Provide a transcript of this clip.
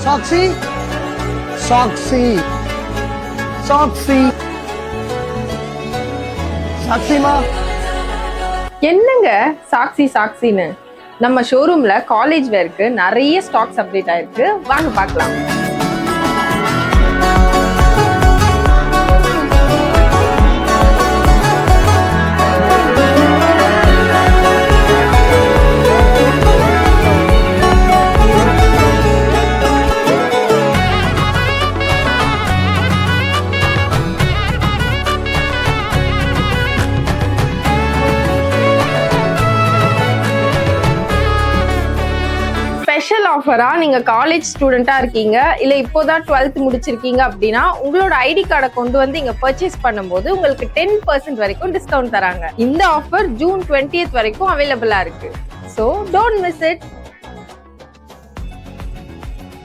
சாக்ஸி சாக்ஸி சாக்ஸி சாக்ஸிமா. என்னங்க சாக்ஸி சாக்ஸின்னு? நம்ம ஷோரூம்ல காலேஜ் வேருக்கு நிறைய ஸ்டாக்ஸ் அப்டேட் ஆயிருக்கு, வாங்க பார்க்கலாம். ஸ்பெஷல் ஆஃபரா நீங்க காலேஜ் ஸ்டூடெண்டா இருக்கீங்க, இல்ல இப்போதான் 12th முடிச்சிருக்கீங்க அப்படின்னா உங்களோட ஐடி கார்டை கொண்டு வந்து இங்க பர்ச்சேஸ் பண்ணும்போது உங்களுக்கு 10% வரைக்கும் டிஸ்கவுண்ட் தராங்க. இந்த ஆஃபர் ஜூன் 20th வரைக்கும் அவைலபிளா இருக்கு. So don't miss it.